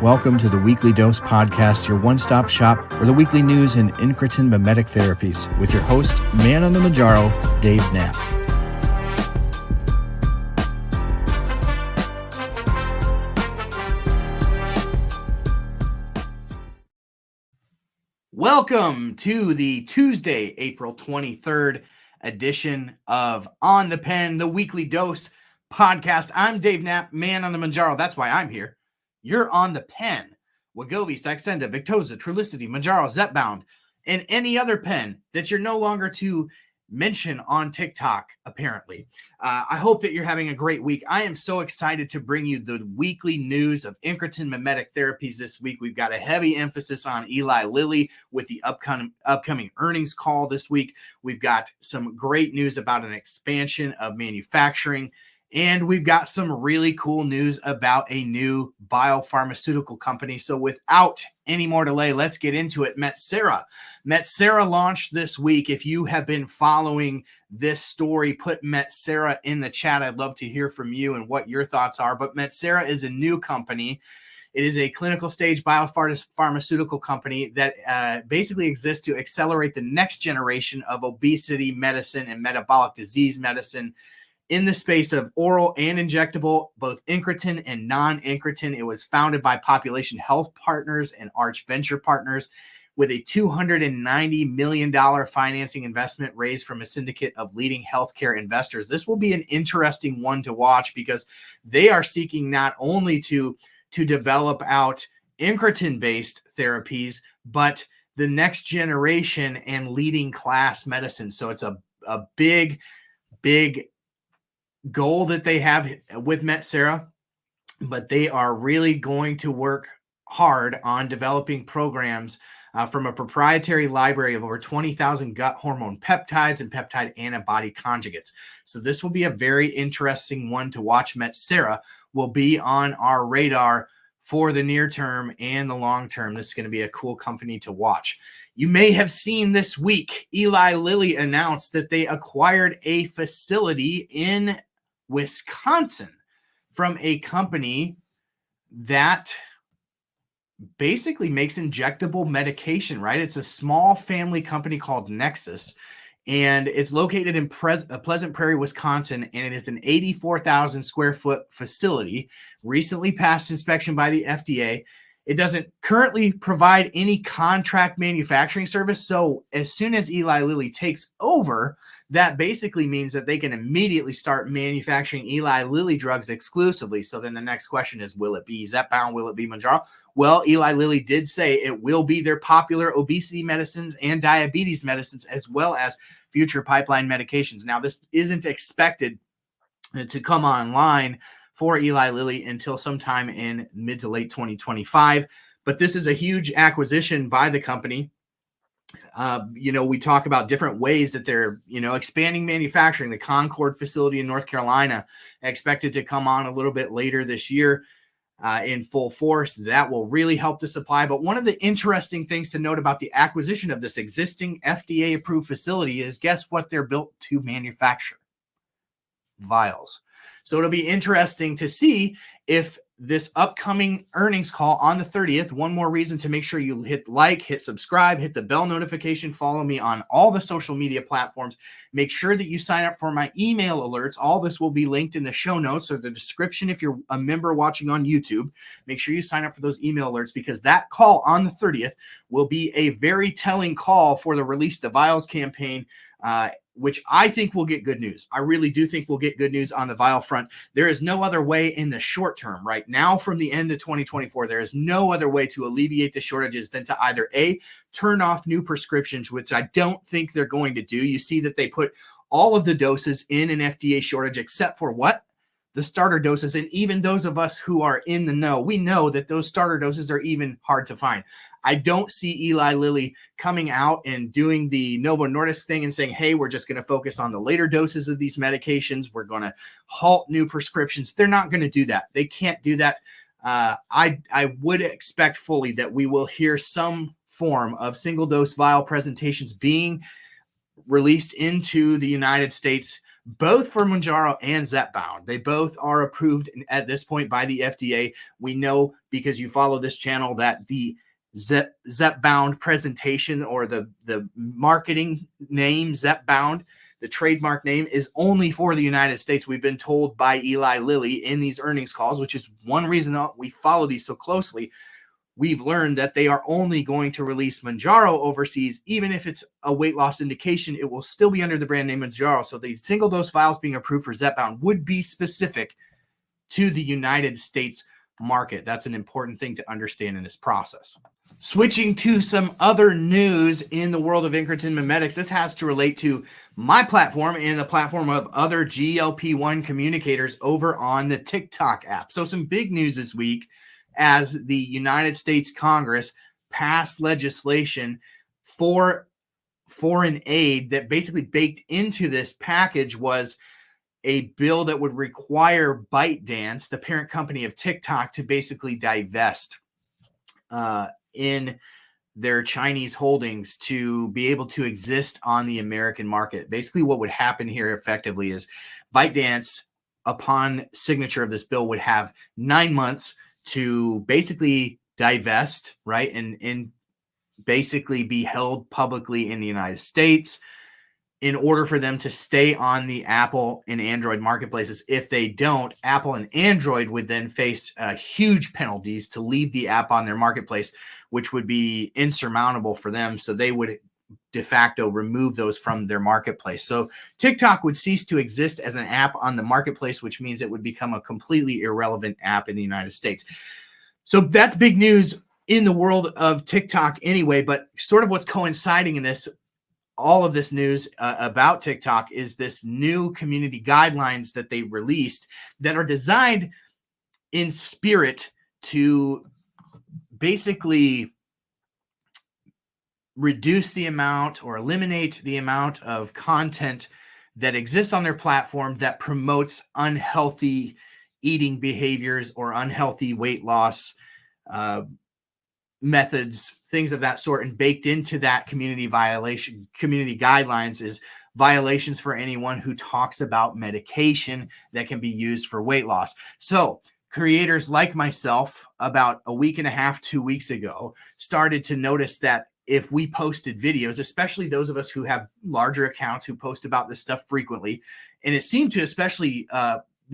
Welcome to the Weekly Dose Podcast, your one-stop shop for the weekly news in incretin mimetic therapies, with your host, man on the Manjaro, Dave Knapp. Welcome to the Tuesday, April 23rd edition of On the Pen, the Weekly Dose Podcast. I'm Dave Knapp, man on the Manjaro. That's why I'm here. You're on the pen. Wegovy, Saxenda, Victoza, Trulicity, Manjaro, Zepbound, and any other pen that you're no longer to mention on TikTok, apparently. I hope that you're having a great week. I am so excited to bring you the weekly news of incretin mimetic therapies this week. We've got a heavy emphasis on Eli Lilly with the upcoming earnings call this week. We've got some great news about an expansion of manufacturing. And we've got some really cool news about a new biopharmaceutical company. So without any more delay, let's get into it. Metsera launched this week. If you have been following this story, put Metsera in the chat. I'd love to hear from you and what your thoughts are. But Metsera is a new company. It is a clinical stage biopharmaceutical company that basically exists to accelerate the next generation of obesity medicine and metabolic disease medicine in the space of oral and injectable, both incretin and non-incretin. It was founded by Population Health Partners and Arch Venture Partners with a $290 million financing investment raised from a syndicate of leading healthcare investors. This will be an interesting one to watch because they are seeking not only to develop out incretin-based therapies, but the next generation and leading class medicine. So it's a big goal that they have with Metsera, but they are really going to work hard on developing programs from a proprietary library of over 20,000 gut hormone peptides and peptide antibody conjugates. So this will be a very interesting one to watch. Metsera will be on our radar for the near term and the long term. This is going to be a cool company to watch. You may have seen this week, Eli Lilly announced that they acquired a facility in Wisconsin from a company that basically makes injectable medication, right? It's a small family company called Nexus, and it's located in Pleasant Prairie, Wisconsin, and it is an 84,000 square foot facility, recently passed inspection by the FDA. It doesn't currently provide any contract manufacturing service. So as soon as Eli Lilly takes over, that basically means that they can immediately start manufacturing Eli Lilly drugs exclusively. So then the next question is, will it be Zepbound? Will it be Manjaro? Well, Eli Lilly did say it will be their popular obesity medicines and diabetes medicines, as well as future pipeline medications. Now, this isn't expected to come online for Eli Lilly until sometime in mid to late 2025. But this is a huge acquisition by the company. We talk about different ways that they're, expanding manufacturing. The Concord facility in North Carolina expected to come on a little bit later this year in full force. That will really help the supply. But one of the interesting things to note about the acquisition of this existing FDA-approved facility is, guess what they're built to manufacture? Vials. So it'll be interesting to see if this upcoming earnings call on the 30th, one more reason to make sure you hit like, hit subscribe, hit the bell notification, follow me on all the social media platforms. Make sure that you sign up for my email alerts. All this will be linked in the show notes or the description if you're a member watching on YouTube. Make sure you sign up for those email alerts because that call on the 30th will be a very telling call for the Release the Vials campaign, which I think will get good news. I really do think we'll get good news on the vial front. There is no other way in the short term right now from the end of 2024. There is no other way to alleviate the shortages than to either A, turn off new prescriptions, which I don't think they're going to do. You see that they put all of the doses in an FDA shortage except for what? The starter doses. And even those of us who are in the know, we know that those starter doses are even hard to find. I don't see Eli Lilly coming out and doing the Novo Nordisk thing and saying, hey, we're just going to focus on the later doses of these medications. We're going to halt new prescriptions. They're not going to do that. They can't do that. I would expect fully that we will hear some form of single dose vial presentations being released into the United States both for Mounjaro and Zepbound. They both are approved at this point by the FDA. We know, because you follow this channel, that the Zepbound presentation, or the marketing name Zepbound, the trademark name, is only for the United States. We've been told by Eli Lilly in these earnings calls, which is one reason that we follow these so closely. We've learned that they are only going to release Mounjaro overseas. Even if it's a weight loss indication, it will still be under the brand name Mounjaro. So the single dose vials being approved for Zepbound would be specific to the United States market. That's an important thing to understand in this process. Switching to some other news in the world of incretin mimetics, this has to relate to my platform and the platform of other GLP-1 communicators over on the TikTok app. So some big news this week, as the United States Congress passed legislation for foreign aid that basically baked into this package was a bill that would require ByteDance, the parent company of TikTok, to basically divest in their Chinese holdings to be able to exist on the American market. Basically, what would happen here effectively is ByteDance, upon signature of this bill, would have 9 months to basically divest, right? And basically be held publicly in the United States in order for them to stay on the Apple and Android marketplaces. If they don't, Apple and Android would then face huge penalties to leave the app on their marketplace, which would be insurmountable for them. So they would de facto remove those from their marketplace. So TikTok would cease to exist as an app on the marketplace, which means it would become a completely irrelevant app in the United States. So that's big news in the world of TikTok anyway, but sort of what's coinciding in this, all of this news about TikTok, is this new community guidelines that they released that are designed in spirit to basically reduce the amount or eliminate the amount of content that exists on their platform that promotes unhealthy eating behaviors or unhealthy weight loss methods, things of that sort. And baked into that community guidelines is violations for anyone who talks about medication that can be used for weight loss. So creators like myself, about a week and a half, 2 weeks ago, started to notice that if we posted videos, especially those of us who have larger accounts who post about this stuff frequently, and it seemed to especially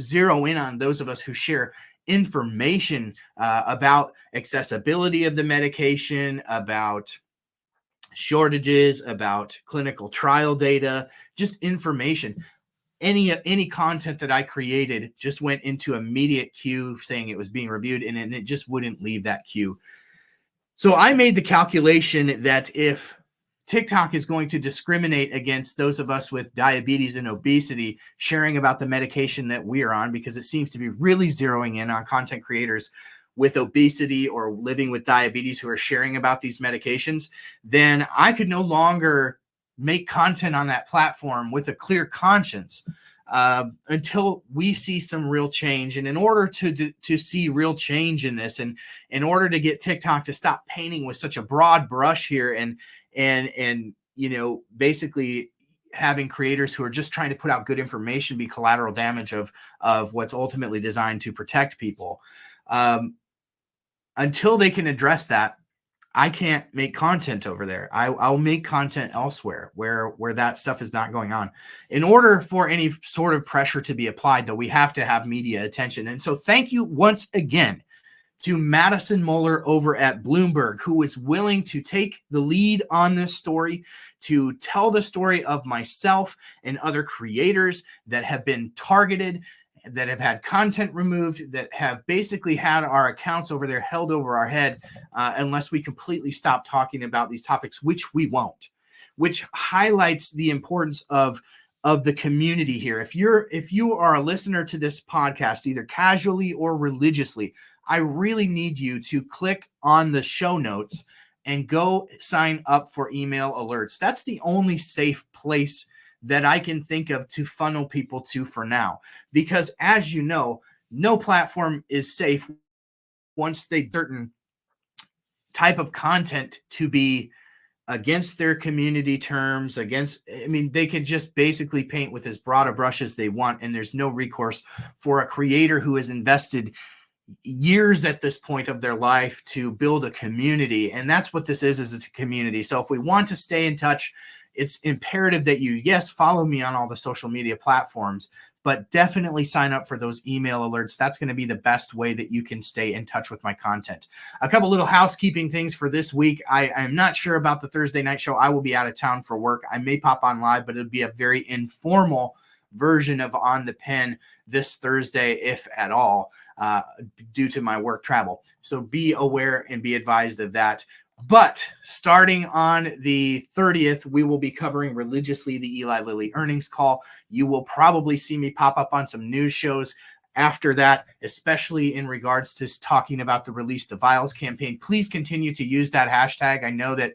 zero in on those of us who share information about accessibility of the medication, about shortages, about clinical trial data, just information. Any content that I created just went into immediate queue saying it was being reviewed, and it just wouldn't leave that queue. So I made the calculation that if TikTok is going to discriminate against those of us with diabetes and obesity sharing about the medication that we are on, because it seems to be really zeroing in on content creators with obesity or living with diabetes who are sharing about these medications, then I could no longer make content on that platform with a clear conscience until we see some real change. And in order to see real change in this, and in order to get TikTok to stop painting with such a broad brush here and you know, basically having creators who are just trying to put out good information be collateral damage of what's ultimately designed to protect people, until they can address that, I can't make content over there. I'll make content elsewhere where that stuff is not going on. In order for any sort of pressure to be applied, though, we have to have media attention. And so thank you once again to Madison Moeller over at Bloomberg, who is willing to take the lead on this story, to tell the story of myself and other creators that have been targeted, that have had content removed, that have basically had our accounts over there held over our head unless we completely stop talking about these topics, which we won't, which highlights the importance of the community here. If you are a listener to this podcast, either casually or religiously, I really need you to click on the show notes and go sign up for email alerts. That's the only safe place that I can think of to funnel people to for now. Because as you know, no platform is safe once they certain type of content to be against their community terms, they could just basically paint with as broad a brush as they want, and there's no recourse for a creator who has invested years at this point of their life to build a community. And that's what this is it's a community. So if we want to stay in touch, it's imperative that you, yes, follow me on all the social media platforms, but definitely sign up for those email alerts. That's going to be the best way that you can stay in touch with my content. A couple little housekeeping things for this week. I'm not sure about the Thursday night show. I will be out of town for work. I may pop on live, but it'll be a very informal version of On the Pen this Thursday, if at all, due to my work travel. So be aware and be advised of that. But starting on the 30th, we will be covering religiously the Eli Lilly earnings call. You will probably see me pop up on some news shows after that, especially in regards to talking about the Release the Vials campaign. Please continue to use that hashtag. I know that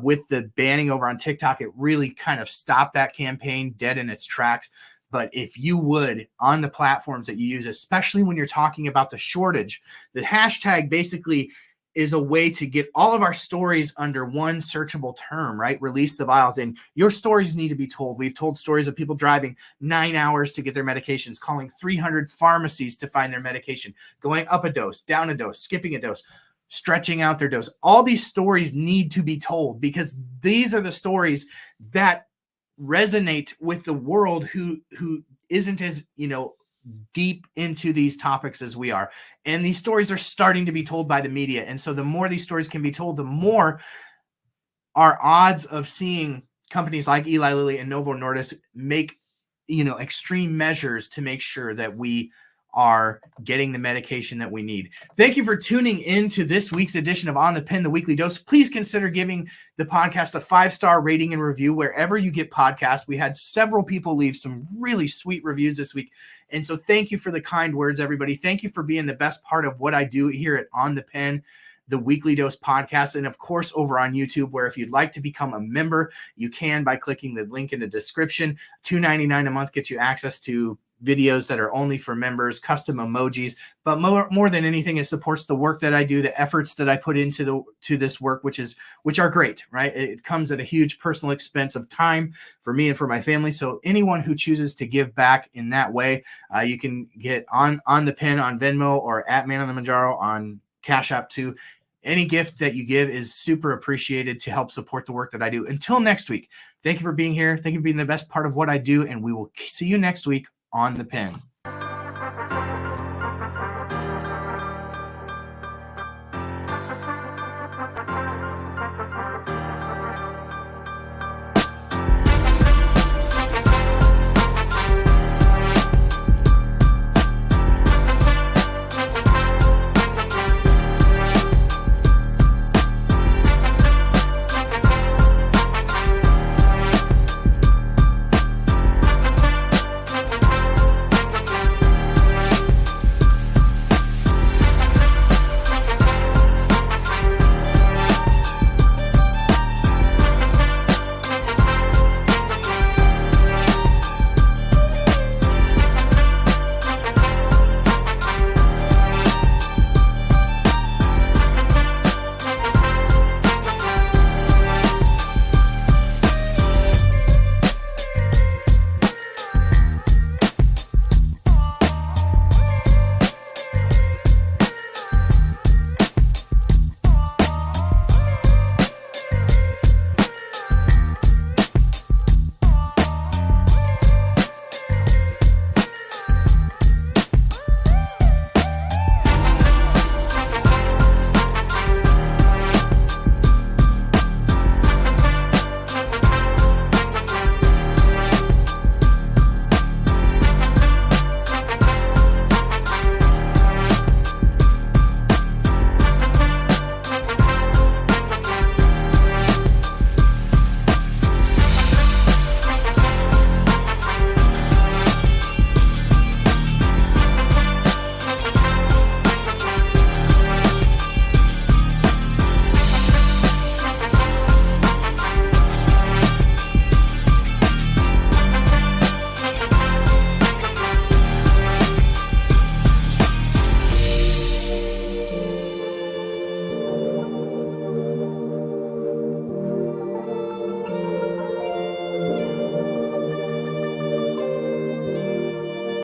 with the banning over on TikTok, it really kind of stopped that campaign dead in its tracks. But if you would, on the platforms that you use, especially when you're talking about the shortage, the hashtag basically is a way to get all of our stories under one searchable term, right? Release the Vials. And your stories need to be told. We've told stories of people driving 9 hours to get their medications, calling 300 pharmacies to find their medication, going up a dose, down a dose, skipping a dose, stretching out their dose. All these stories need to be told because these are the stories that resonate with the world who isn't as, deep into these topics as we are. And these stories are starting to be told by the media. And so the more these stories can be told, the more our odds of seeing companies like Eli Lilly and Novo Nordisk make, extreme measures to make sure that we are getting the medication that we need. Thank you for tuning in to this week's edition of On the Pen, the Weekly Dose. Please consider giving the podcast a 5-star rating and review wherever you get podcasts. We had several people leave some really sweet reviews this week. And so thank you for the kind words, everybody. Thank you for being the best part of what I do here at On the Pen, the Weekly Dose podcast, and of course over on YouTube, where if you'd like to become a member, you can by clicking the link in the description. $2.99 a month gets you access to videos that are only for members, custom emojis, but more than anything, it supports the work that I do, the efforts that I put into this work, which are great, right? It comes at a huge personal expense of time for me and for my family. So anyone who chooses to give back in that way, you can get on the Pen on Venmo or at Man on the Manjaro on Cash App too. Any gift that you give is super appreciated to help support the work that I do. Until next week, thank you for being here. Thank you for being the best part of what I do, and we will see you next week on the Pen.